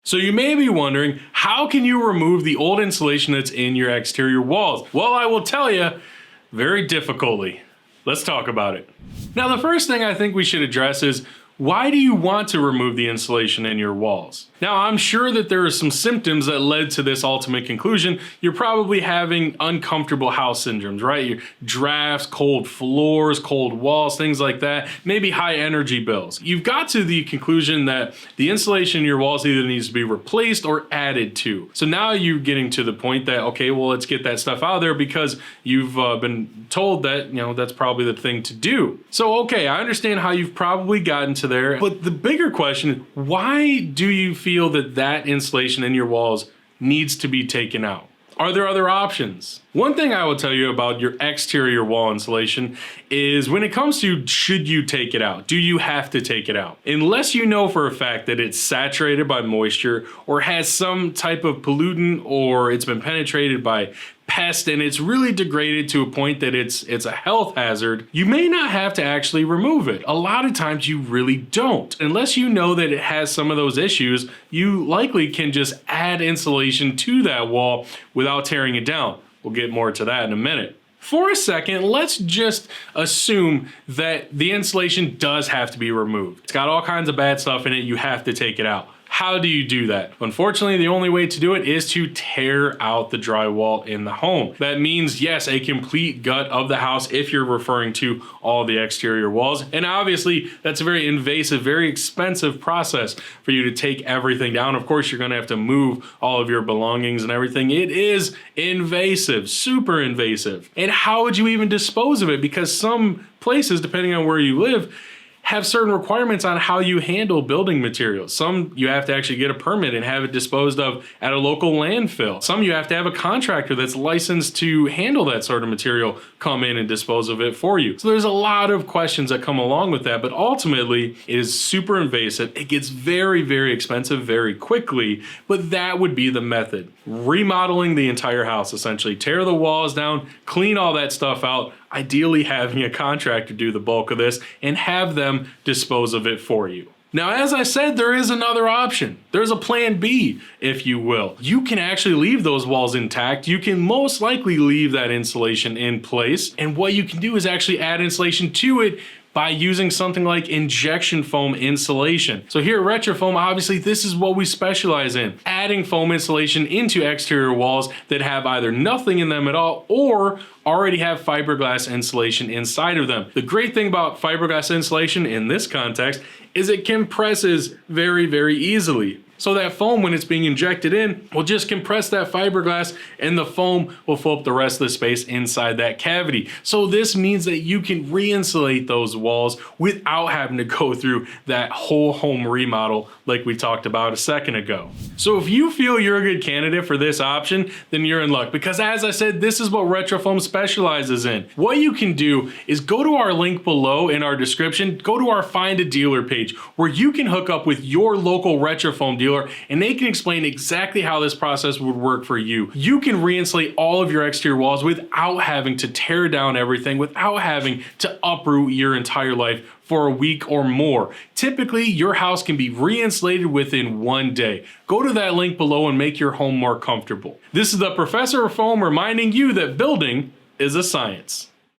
So you may be wondering, how can you remove the old insulation that's in your exterior walls? Well, I will tell you, very difficultly. Let's talk about it. Now, the first thing I think we should address is, why do you want to remove the insulation in your walls? Now, I'm sure that there are some symptoms that led to this ultimate conclusion. You're probably having uncomfortable house syndromes, right? Your drafts, cold floors, cold walls, things like that. Maybe high energy bills. You've got to the conclusion that the insulation in your walls either needs to be replaced or added to. So now you're getting to the point that, okay, well, let's get that stuff out of there because you've been told that, that's probably the thing to do. So, okay, I understand how you've probably gotten to there, but the bigger question, why do you feel that insulation in your walls needs to be taken out? Are there other options? One thing I will tell you about your exterior wall insulation is when it comes to should you take it out, do you have to take it out? Unless you know for a fact that it's saturated by moisture or has some type of pollutant or it's been penetrated by pest and it's really degraded to a point that it's a health hazard, you may not have to actually remove it. A lot of times you really don't. Unless you know that it has some of those issues, you likely can just add insulation to that wall without tearing it down. We'll get more to that in a minute. For a second, let's just assume that the insulation does have to be removed. It's got all kinds of bad stuff in it, you have to take it out. How do you do that? Unfortunately, the only way to do it is to tear out the drywall in the home. That means, yes, a complete gut of the house if you're referring to all the exterior walls. And obviously, that's a very invasive, very expensive process for you to take everything down. Of course, you're gonna have to move all of your belongings and everything. It is invasive, super invasive. And how would you even dispose of it? Because some places, depending on where you live, have certain requirements on how you handle building materials. Some you have to actually get a permit and have it disposed of at a local landfill. Some you have to have a contractor that's licensed to handle that sort of material come in and dispose of it for you. So there's a lot of questions that come along with that, but ultimately it is super invasive. It gets very, very expensive very quickly, but that would be the method. Remodeling the entire house, essentially. Tear the walls down, clean all that stuff out, ideally having a contractor do the bulk of this and have them dispose of it for you. Now, as I said, there is another option. There's a plan B, if you will. You can actually leave those walls intact. You can most likely leave that insulation in place. And what you can do is actually add insulation to it by using something like injection foam insulation. So here at RetroFoam, obviously this is what we specialize in, adding foam insulation into exterior walls that have either nothing in them at all or already have fiberglass insulation inside of them. The great thing about fiberglass insulation in this context is it compresses very, very easily. So that foam, when it's being injected in, will just compress that fiberglass and the foam will fill up the rest of the space inside that cavity. So this means that you can re-insulate those walls without having to go through that whole home remodel like we talked about a second ago. So if you feel you're a good candidate for this option, then you're in luck, because as I said, this is what RetroFoam specializes in. What you can do is go to our link below in our description, go to our Find a Dealer page where you can hook up with your local RetroFoam dealer and they can explain exactly how this process would work for you. You can re-insulate all of your exterior walls without having to tear down everything, without having to uproot your entire life for a week or more. Typically, your house can be re-insulated within 1 day. Go to that link below and make your home more comfortable. This is the Professor of Foam reminding you that building is a science.